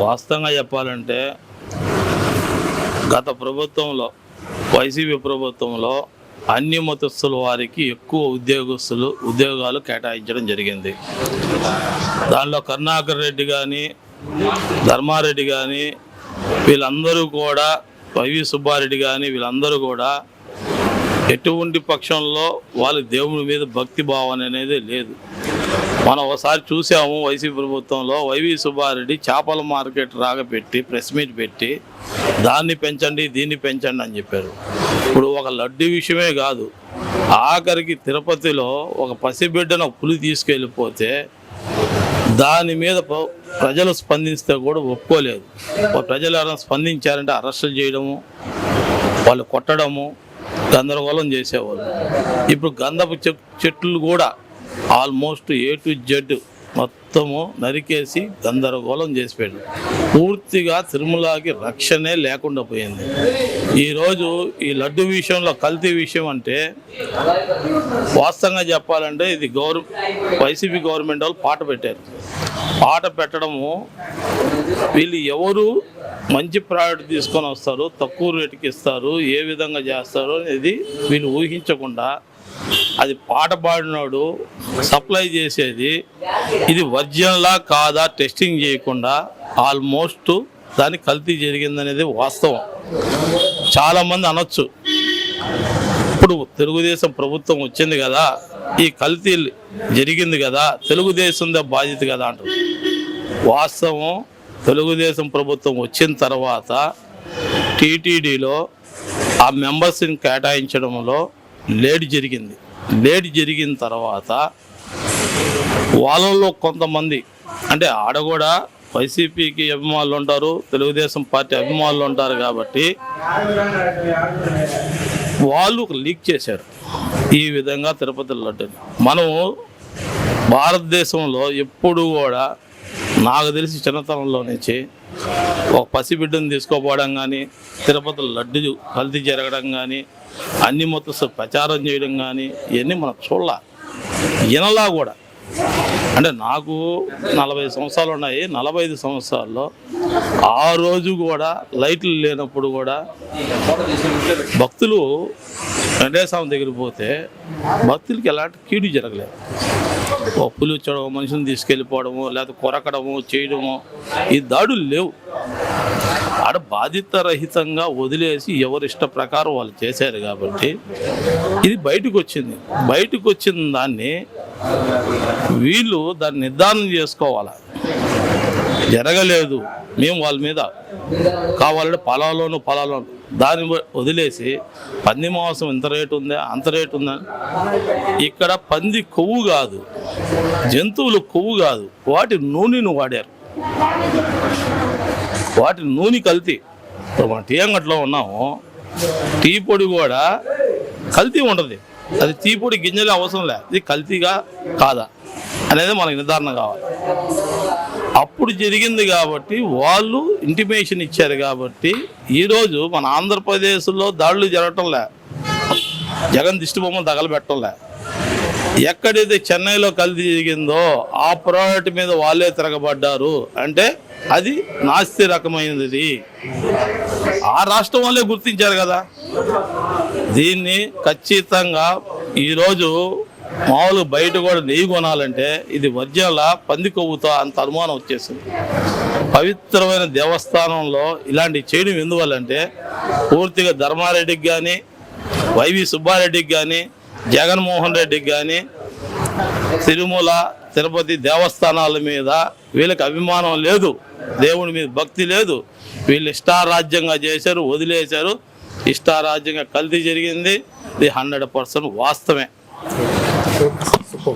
వాస్తవంగా చెప్పాలంటే గత ప్రభుత్వంలో వైసీపీ ప్రభుత్వంలో అన్ని మతస్థుల వారికి ఎక్కువ ఉద్యోగాలు కేటాయించడం జరిగింది. దానిలో కరుణాకర్ రెడ్డి కానీ ధర్మారెడ్డి కానీ వీళ్ళందరూ కూడా, వైవి సుబ్బారెడ్డి కానీ వీళ్ళందరూ కూడా ఎటువంటి పక్షంలో వాళ్ళ దేవుడి మీద భక్తి భావన అనేది లేదు. మనం ఒకసారి చూసాము వైసీపీ ప్రభుత్వంలో వైవి సుబ్బారెడ్డి చేపల మార్కెట్ రాగపెట్టి ప్రెస్ మీట్ పెట్టి దాన్ని పెంచండి దీన్ని పెంచండి అని చెప్పారు. ఇప్పుడు ఒక లడ్డు విషయమే కాదు, ఆఖరికి తిరుపతిలో ఒక పసిబిడ్డను పులి తీసుకెళ్ళిపోతే దాని మీద ప్రజలు స్పందిస్తే కూడా ఒప్పుకోలేదు. ప్రజలు ఎవరైనా స్పందించారంటే అరెస్టులు చేయడము, వాళ్ళు కొట్టడము, గందరగోళం చేసేవాళ్ళు. ఇప్పుడు గంధపు చెట్లు కూడా ఆల్మోస్ట్ A to Z మొత్తము నరికేసి గందరగోళం చేసిపోయాడు. పూర్తిగా తిరుమలకి రక్షణే లేకుండా పోయింది. ఈరోజు ఈ లడ్డు విషయంలో కల్తీ విషయం అంటే వాస్తవంగా చెప్పాలంటే ఇది వైసీపీ గవర్నమెంట్ వాళ్ళు పాట పెట్టారు. పాట పెట్టడము వీళ్ళు ఎవరు మంచి ప్రోడక్ట్ తీసుకొని వస్తారు, తక్కువ రేటుకి ఇస్తారు, ఏ విధంగా చేస్తారు అనేది వీళ్ళు ఊహించకుండా అది పాట పాడినాడు సప్లై చేసేది ఇది ఒరిజినలా కాదా టెస్టింగ్ చేయకుండా ఆల్మోస్ట్ దాన్ని కల్తీ జరిగిందనేది వాస్తవం. చాలామంది అనొచ్చు ఇప్పుడు తెలుగుదేశం ప్రభుత్వం వచ్చింది కదా, ఈ కల్తీ జరిగింది కదా, తెలుగుదేశందే బాధ్యత కదా అంటారు. వాస్తవం తెలుగుదేశం ప్రభుత్వం వచ్చిన తర్వాత టీటీడీలో ఆ మెంబర్స్ని కేటాయించడంలో లేట్ జరిగింది. లేట్ జరిగిన తర్వాత వాళ్ళలో కొంతమంది అంటే ఆడ కూడా వైసీపీకి అభిమానులు ఉంటారు, తెలుగుదేశం పార్టీ అభిమానులు ఉంటారు కాబట్టి వాళ్ళు లీక్ చేశారు ఈ విధంగా తిరుపతి లడ్డూని. మనము భారతదేశంలో ఎప్పుడు కూడా నాకు తెలిసి చిన్నతనంలో నుంచి ఒక పసిబిడ్డను తీసుకోపోవడం కానీ, తిరుపతి లడ్డు కల్తీ జరగడం కానీ, అన్ని మొత్తం ప్రచారం చేయడం కానీ ఇవన్నీ మనం చూడాల వినలా కూడా. అంటే నాకు 40 సంవత్సరాలు ఉన్నాయి. 45 సంవత్సరాల్లో ఆ రోజు కూడా లైట్లు లేనప్పుడు కూడా భక్తులు వెంకటేశ్వర దగ్గరికి పోతే భక్తులకి ఎలాంటి కీడు జరగలేదు. ఓ పులి వచ్చడము, మనుషుని తీసుకెళ్ళిపోవడము, లేకపోతే కొరకడము చేయడము, ఈ దాడులు లేవు. ఆడ బాధ్యతారహితంగా వదిలేసి ఎవరి ఇష్ట ప్రకారం వాళ్ళు చేశారు కాబట్టి ఇది బయటకు వచ్చింది. బయటకు వచ్చిన దాన్ని వీళ్ళు దాన్ని నిర్ధారణ చేసుకోవాలి. జరగలేదు, మేము వాళ్ళ మీద కావాలంటే పొలాల్లోనూ దాన్ని వదిలేసి పంది మాంసం ఇంత రేటు ఉందా అంత రేటు ఉందా. ఇక్కడ పంది కొవ్వు కాదు, జంతువులు కొవ్వు కాదు, వాటి నూనెను వాడారు. వాటి నూనె కల్తీ. ఇప్పుడు మనం టీ అంగట్లో ఉన్నాము, టీ పొడి కూడా కల్తీ ఉంటుంది. అది టీ పొడి గింజలు అవసరం లేదు, ఇది కల్తీగా కాదా అనేది మనకు నిర్ధారణ కావాలి. అప్పుడు జరిగింది కాబట్టి వాళ్ళు ఇంటిమేషన్ ఇచ్చారు కాబట్టి ఈరోజు మన ఆంధ్రప్రదేశ్లో దాడులు జరగటంలే, జగన్ దిష్టి బొమ్మలు తగలబెట్టంలే. ఎక్కడైతే చెన్నైలో కల్తీ జరిగిందో ఆ ప్రోడక్ట్ మీద వాళ్ళే తిరగబడ్డారు అంటే అది నాస్తి రకమైనది. ఆ రాష్ట్రం వాళ్ళే గుర్తించారు కదా. దీన్ని ఖచ్చితంగా ఈరోజు మామూలు బయట కూడా నెయ్యి కొనాలంటే ఇది ఒరిజినల్ పంది కొవ్వుతో అంత అనుమానం వచ్చేసింది. పవిత్రమైన దేవస్థానంలో ఇలాంటి చేయడం ఎందువల్లంటే పూర్తిగా ధర్మారెడ్డికి కానీ, వైవి సుబ్బారెడ్డికి కానీ, జగన్మోహన్ రెడ్డికి కానీ తిరుమల తిరుపతి దేవస్థానాల మీద వీళ్ళకి అభిమానం లేదు, దేవుడి మీద భక్తి లేదు. వీళ్ళు ఇష్టారాజ్యంగా చేశారు, వదిలేశారు. ఇష్టారాజ్యంగా కల్తీ జరిగింది. ఇది 100% వాస్తవమే.